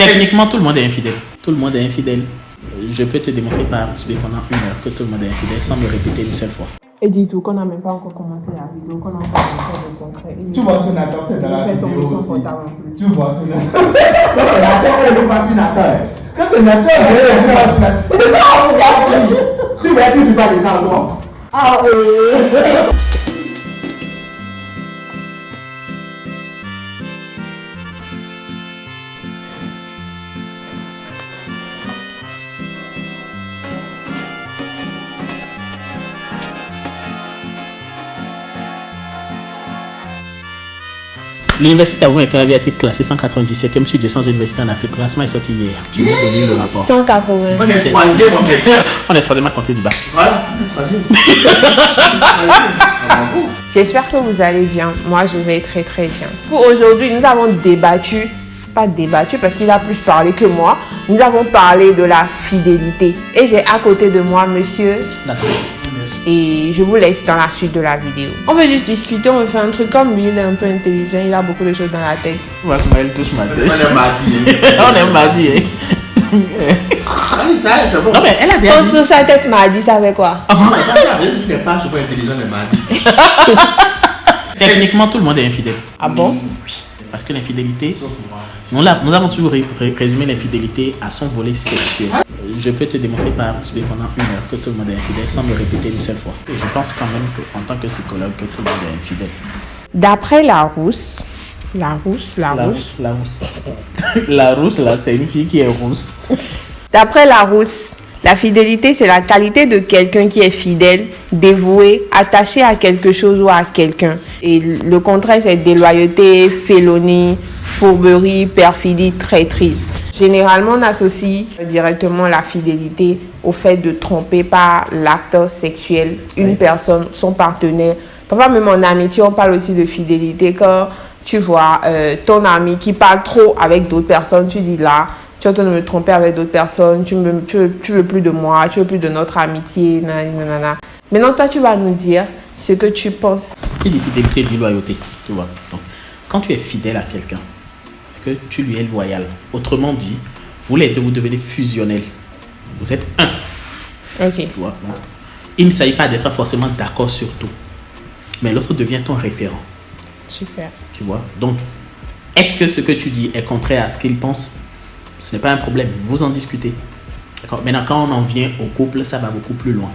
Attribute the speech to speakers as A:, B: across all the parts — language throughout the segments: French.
A: Techniquement, tout le monde est infidèle. Tout le monde est infidèle. Je peux te démontrer par USB pendant 1 heure que tout le monde est infidèle sans me répéter une seule fois.
B: Et dis-tout qu'on n'a même pas encore commencé la vidéo, qu'on a encore fait le concret.
C: Tu vois ce Nathan fait dans la vidéo aussi. Tu vois ce Nathan.
D: Quand c'est Nathan, elle n'est pas sur Nathan.
C: Quand c'est Nathan, elle est pas sur Nathan.
D: Tu vois, tu ne suis pas déjà moi.
B: Ah oui.
A: L'université Abou Mekelle avait été classée 197e sur 200 universités en Afrique. Le classement est sorti hier. Je vais vous lire le rapport.
B: 180.
D: On est troisième, on est.
A: On est troisième à compter du bas.
D: Voilà, troisième.
B: J'espère que vous allez bien. Moi, je vais très très bien. Pour aujourd'hui, nous avons débattu, pas débattu parce qu'il a plus parlé que moi. Nous avons parlé de la fidélité. Et j'ai à côté de moi monsieur.
A: D'accord.
B: Et je vous laisse dans la suite de la vidéo. On veut juste discuter, on veut faire un truc comme lui, il est un peu intelligent, il a beaucoup de choses dans la tête.
A: Moi, elle touche ma tête.
D: On est mardi.
A: On est mardi. Non, mais elle a des amis.
B: Contre sa tête m'a dit, ça fait quoi?
D: Il n'est pas super intelligent, le mardi.
A: Techniquement, tout le monde est infidèle.
B: Ah bon?
A: Oui. Parce que l'infidélité, nous avons toujours résumé l'infidélité à son volet sexuel. Je peux te démontrer par USB pendant 1 heure que tout le monde est infidèle sans me répéter une seule fois. Et je pense quand même qu'en tant que psychologue, que tout le monde est infidèle.
B: D'après Larousse,
A: La rousse, là, c'est une fille qui est rousse.
B: D'après Larousse, la fidélité, c'est la qualité de quelqu'un qui est fidèle, dévoué, attaché à quelque chose ou à quelqu'un. Et le contraire, c'est déloyauté, félonie, fourberie, perfidie, traîtrise. Généralement, on associe directement la fidélité au fait de tromper par l'acte sexuel une personne, son partenaire. Parfois, même en amitié, on parle aussi de fidélité. Quand tu vois ton ami qui parle trop avec d'autres personnes, tu dis là, tu es en train de me tromper avec d'autres personnes, tu veux plus de moi, tu veux plus de notre amitié, nanana. Maintenant, toi, tu vas nous dire ce que tu penses.
A: Qui dit fidélité dit loyauté, tu vois. Donc, quand tu es fidèle à quelqu'un, c'est que tu lui es loyal. Autrement dit, vous les deux, vous devenez fusionnels. Vous êtes un.
B: Ok.
A: Tu vois. Donc, il ne s'agit pas d'être forcément d'accord sur tout. Mais l'autre devient ton référent.
B: Super.
A: Tu vois. Donc, est-ce que ce que tu dis est contraire à ce qu'il pense? Ce n'est pas un problème. Vous en discutez. D'accord. Maintenant, quand on en vient au couple, ça va beaucoup plus loin.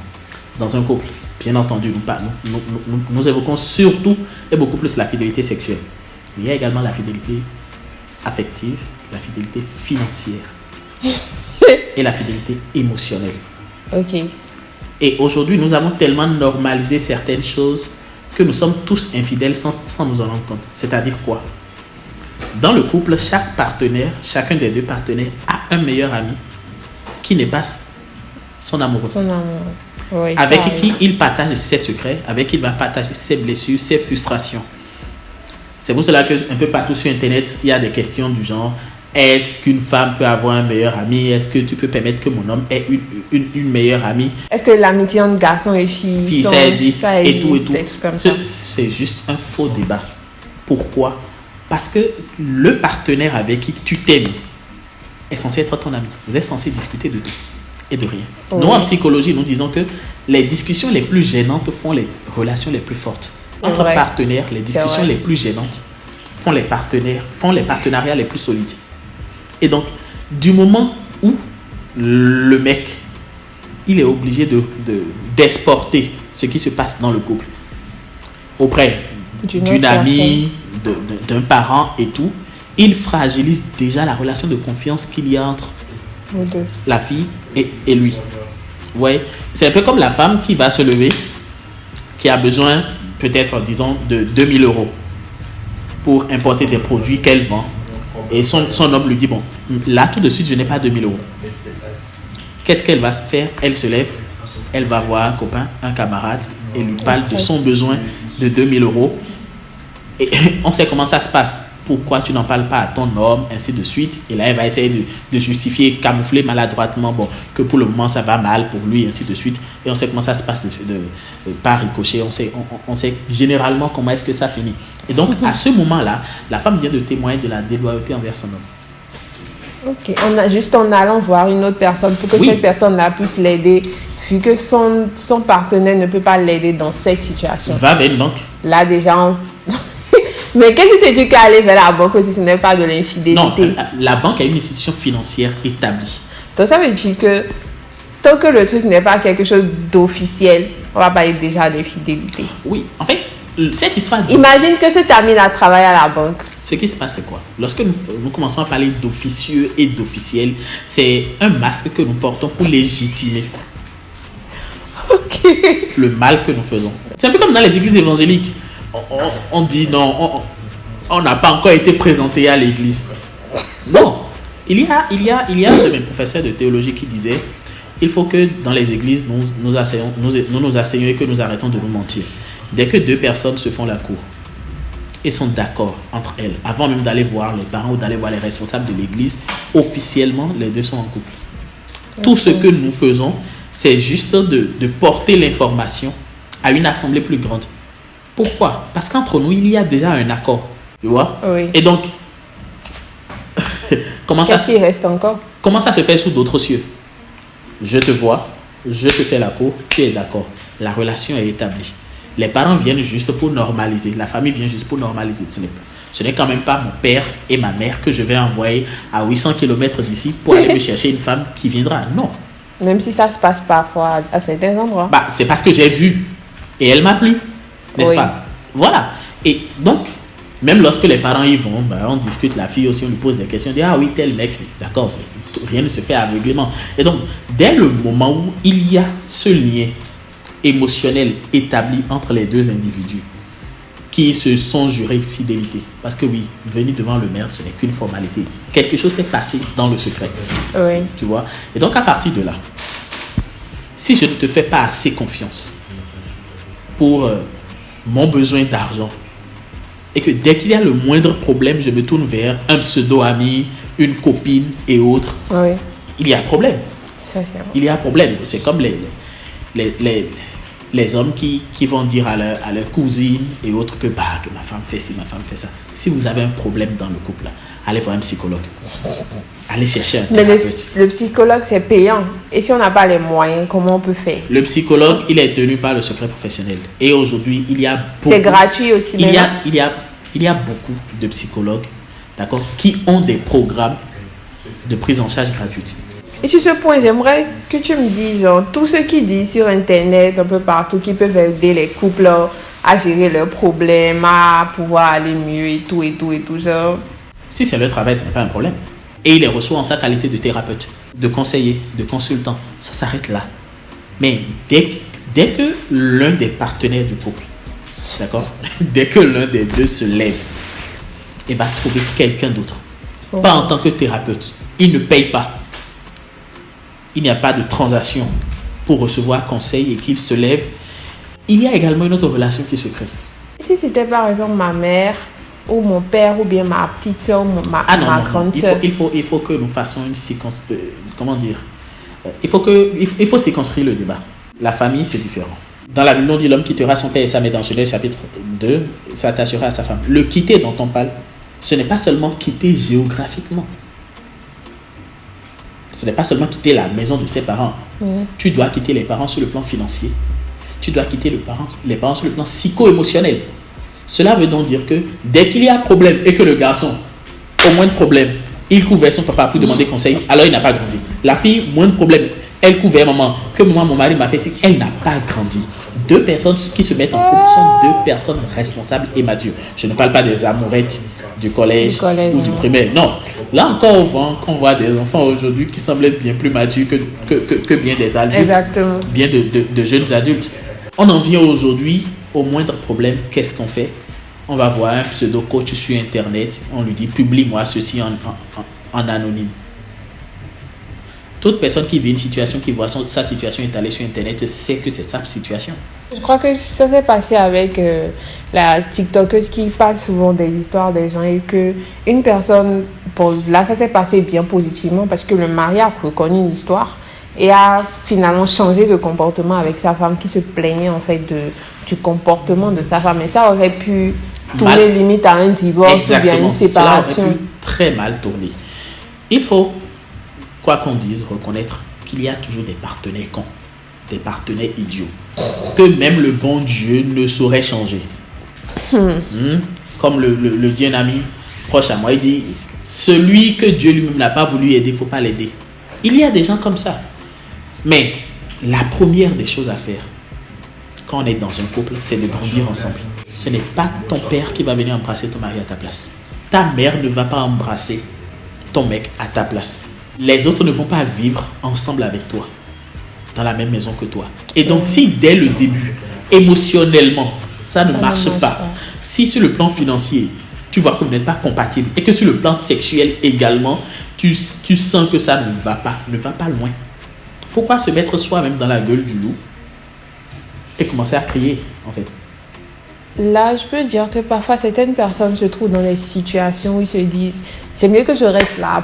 A: Dans un couple, bien entendu, nous évoquons surtout et beaucoup plus la fidélité sexuelle. Mais il y a également la fidélité affective, la fidélité financière et la fidélité émotionnelle.
B: Ok.
A: Et aujourd'hui, nous avons tellement normalisé certaines choses que nous sommes tous infidèles sans nous en rendre compte. C'est-à-dire quoi? Dans le couple, chaque partenaire, chacun des deux partenaires a un meilleur ami qui n'est pas son amoureux.
B: Son amour. Oui,
A: avec qui il partage ses secrets, avec qui il va partager ses blessures, ses frustrations. C'est pour cela que un peu partout sur Internet, il y a des questions du genre: est-ce qu'une femme peut avoir un meilleur ami? Est-ce que tu peux permettre que mon homme ait une meilleure amie?
B: Est-ce que l'amitié entre garçons et filles,
A: ça existe, et tout.
B: des trucs comme ça?
A: C'est juste un faux débat. Pourquoi? Parce que le partenaire avec qui tu t'aimes est censé être ton ami. Vous êtes censé discuter de tout et de rien.
B: Oui.
A: Nous, en psychologie, nous disons que les discussions les plus gênantes font les relations les plus fortes. Entre partenaires, les discussions les plus gênantes font les partenariats les plus solides. Et donc, du moment où le mec, il est obligé d'exporter ce qui se passe dans le couple auprès d'une amie, d'un parent et tout, il fragilise déjà la relation de confiance qu'il y a entre la fille et lui. Ouais, c'est un peu comme la femme qui va se lever, qui a besoin peut-être, disons, de 2000 € pour importer des produits qu'elle vend. Et son homme lui dit: bon, là tout de suite je n'ai pas 2000 €. Qu'est-ce qu'elle va faire? Elle se lève, elle va voir un copain, un camarade, et lui parle de son besoin de 2000 €. Et on sait comment ça se passe. Pourquoi tu n'en parles pas à ton homme, ainsi de suite. Et là, elle va essayer de justifier, camoufler maladroitement, bon, que pour le moment, ça va mal pour lui, ainsi de suite. Et on sait comment ça se passe par ricochet. On sait généralement comment est-ce que ça finit. Et donc, à ce moment-là, la femme vient de témoigner de la déloyauté envers son homme.
B: Ok, juste en allant voir une autre personne pour que cette personne-là puisse l'aider, vu que son partenaire ne peut pas l'aider dans cette situation.
A: Va vers une banque.
B: Là, déjà, mais qu'est-ce que tu dis qu'aller vers la banque aussi, ce n'est pas de l'infidélité?
A: Non, la banque est une institution financière établie.
B: Donc, ça veut dire que tant que le truc n'est pas quelque chose d'officiel, on va parler déjà d'infidélité.
A: Oui, en fait, cette histoire...
B: Imagine que cet ami-là travaille à la banque.
A: Ce qui se passe, c'est quoi? Lorsque nous commençons à parler d'officieux et d'officiel, c'est un masque que nous portons pour légitimer le mal que nous faisons. C'est un peu comme dans les églises évangéliques. On dit non, on n'a pas encore été présenté à l'église. Non, il y a un de mes professeurs de théologie qui disait il faut que dans les églises nous nous asseyions et que nous arrêtons de nous mentir. Dès que deux personnes se font la cour et sont d'accord entre elles, avant même d'aller voir les parents ou d'aller voir les responsables de l'église, officiellement les deux sont en couple. Tout ce que nous faisons, c'est juste de porter l'information à une assemblée plus grande. Pourquoi? Parce qu'entre nous, il y a déjà un accord. Tu vois?
B: Oui.
A: Et donc,
B: qu'est-ce qui reste encore?
A: Comment ça se fait sous d'autres cieux? Je te vois, je te fais la cour, tu es d'accord. La relation est établie. Les parents viennent juste pour normaliser. La famille vient juste pour normaliser. Ce n'est quand même pas mon père et ma mère que je vais envoyer à 800 km d'ici pour aller me chercher une femme qui viendra. Non.
B: Même si ça se passe parfois à certains endroits.
A: C'est parce que j'ai vu et elle m'a plu. N'est-ce pas? Voilà. Et donc, même lorsque les parents y vont, on discute, la fille aussi, on lui pose des questions. On dit, ah oui, tel mec, d'accord, rien ne se fait aveuglément. Et donc, dès le moment où il y a ce lien émotionnel établi entre les deux individus qui se sont jurés fidélité, parce que oui, venir devant le maire, ce n'est qu'une formalité. Quelque chose s'est passé dans le secret.
B: Oui.
A: Tu vois? Et donc, à partir de là, si je ne te fais pas assez confiance pour mon besoin d'argent, et que dès qu'il y a le moindre problème, je me tourne vers un pseudo-ami, une copine et autres, il y a problème.
B: Ça, c'est vrai.
A: Il y a problème. C'est comme les hommes qui vont dire à leur cousine et autres que ma femme fait ci, ma femme fait ça. Si vous avez un problème dans le couple, là, allez voir un psychologue. Allez chercher un thérapeute.
B: Mais le psychologue, c'est payant. Et si on n'a pas les moyens, comment on peut faire?
A: Le psychologue, il est tenu par le secret professionnel. Et aujourd'hui, il y a beaucoup...
B: C'est gratuit aussi.
A: Il y a beaucoup de psychologues, d'accord, qui ont des programmes de prise en charge gratuite.
B: Et sur ce point, j'aimerais que tu me dises, tous ceux qui disent sur Internet, un peu partout, qui peuvent aider les couples à gérer leurs problèmes, à pouvoir aller mieux et tout, genre.
A: Si c'est leur travail, ce n'est pas un problème. Et il les reçoit en sa qualité de thérapeute, de conseiller, de consultant. Ça s'arrête là. Mais dès que l'un des partenaires du couple, d'accord, dès que l'un des deux se lève et va trouver quelqu'un d'autre, pas en tant que thérapeute, il ne paye pas. Il n'y a pas de transaction pour recevoir conseil et qu'il se lève. Il y a également une autre relation qui se crée.
B: Si c'était par exemple ma mère ou mon père ou bien ma petite soeur ou ma grande soeur.
A: Il faut que nous fassions une séquence. Comment dire? Il faut circonscrire le débat. La famille, c'est différent. Dans la Bible, on dit l'homme quittera son père et sa mère dans Genèse chapitre 2, s'attachera à sa femme. Le quitter dont on parle, ce n'est pas seulement quitter géographiquement. Ce n'est pas seulement quitter la maison de ses parents. Tu dois quitter les parents sur le plan financier. Tu dois quitter les parents sur le plan psycho-émotionnel. Cela veut donc dire que dès qu'il y a problème et que le garçon, au moins de problème, il couvert son papa pour demander conseil, alors il n'a pas grandi. La fille, moins de problème, elle couvert maman, que moi, mon mari m'a fait si, elle n'a pas grandi. Deux personnes qui se mettent en couple sont deux personnes responsables et matures. Je ne parle pas des amourettes du collège ou du primaire. Non. Là encore, on voit des enfants aujourd'hui qui semblent être bien plus matures que bien des adultes.
B: Exactement.
A: Bien de jeunes adultes. On en vient aujourd'hui au moindre problème. Qu'est-ce qu'on fait? On va voir un pseudo-coach sur Internet. On lui dit, publie-moi ceci en anonyme. Toute personne qui vit une situation, qui voit sa situation étalée sur Internet, sait que c'est sa situation.
B: Je crois que ça s'est passé avec la TikTokeuse qui parle souvent des histoires des gens et que une personne, là ça s'est passé bien positivement parce que le mari a reconnu une histoire et a finalement changé de comportement avec sa femme qui se plaignait en fait du comportement de sa femme. Et ça aurait pu tourner limite à un divorce. Exactement. Ou bien une séparation.
A: Cela aurait pu très mal tourner. Il faut quoi qu'on dise, reconnaître qu'il y a toujours des partenaires cons, des partenaires idiots, que même le bon Dieu ne saurait changer. Comme le dit un ami proche à moi, il dit, celui que Dieu lui-même n'a pas voulu aider, il ne faut pas l'aider. Il y a des gens comme ça. Mais la première des choses à faire, quand on est dans un couple, c'est de grandir ensemble. Ce n'est pas ton père qui va venir embrasser ton mari à ta place. Ta mère ne va pas embrasser ton mec à ta place. Les autres ne vont pas vivre ensemble avec toi, dans la même maison que toi. Et donc, si dès le début, émotionnellement, ça ne marche pas, si sur le plan financier, tu vois que vous n'êtes pas compatibles, et que sur le plan sexuel également, tu sens que ça ne va pas loin. Pourquoi se mettre soi-même dans la gueule du loup et commencer à crier, en fait?
B: Là, je peux dire que parfois, certaines personnes se trouvent dans des situations où ils se disent, c'est mieux que je reste là.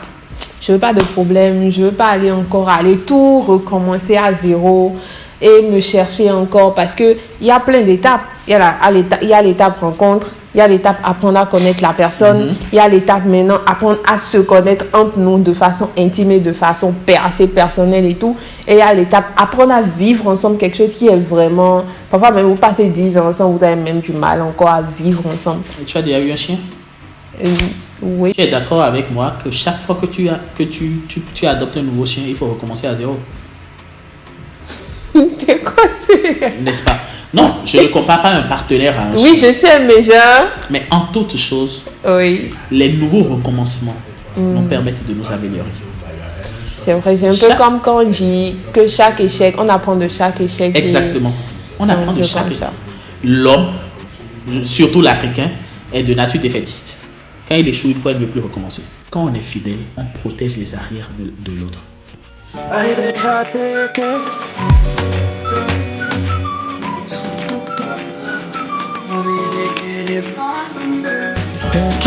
B: Je veux pas de problème, je veux pas aller tout recommencer à zéro et me chercher encore, parce que il y a plein d'étapes. Il y a l'étape rencontre, il y a l'étape apprendre à connaître la personne, il y a l'étape maintenant apprendre à se connaître entre nous de façon intime et de façon assez personnelle et tout. Et il y a l'étape apprendre à vivre ensemble quelque chose qui est vraiment... Parfois même vous passez 10 ans ensemble, vous avez même du mal encore à vivre ensemble.
A: Et tu as déjà eu un chien?
B: Oui.
A: Tu es d'accord avec moi que chaque fois que tu adoptes un nouveau chien, il faut recommencer à zéro?
B: C'est quoi c'est...
A: N'est-ce pas? Non, je ne compare pas un partenaire à un chien.
B: Oui, je sais, mais genre...
A: Mais en toute chose,
B: oui,
A: les nouveaux recommencements nous permettent de nous améliorer.
B: c'est vrai, c'est un peu comme quand on dit que chaque échec, on apprend de chaque échec.
A: Exactement. On apprend de chaque échec. L'homme, surtout l'Africain, est de nature défaitiste. Quand il échoue une fois, il ne veut plus recommencer. Quand on est fidèle, on protège les arrières de l'autre.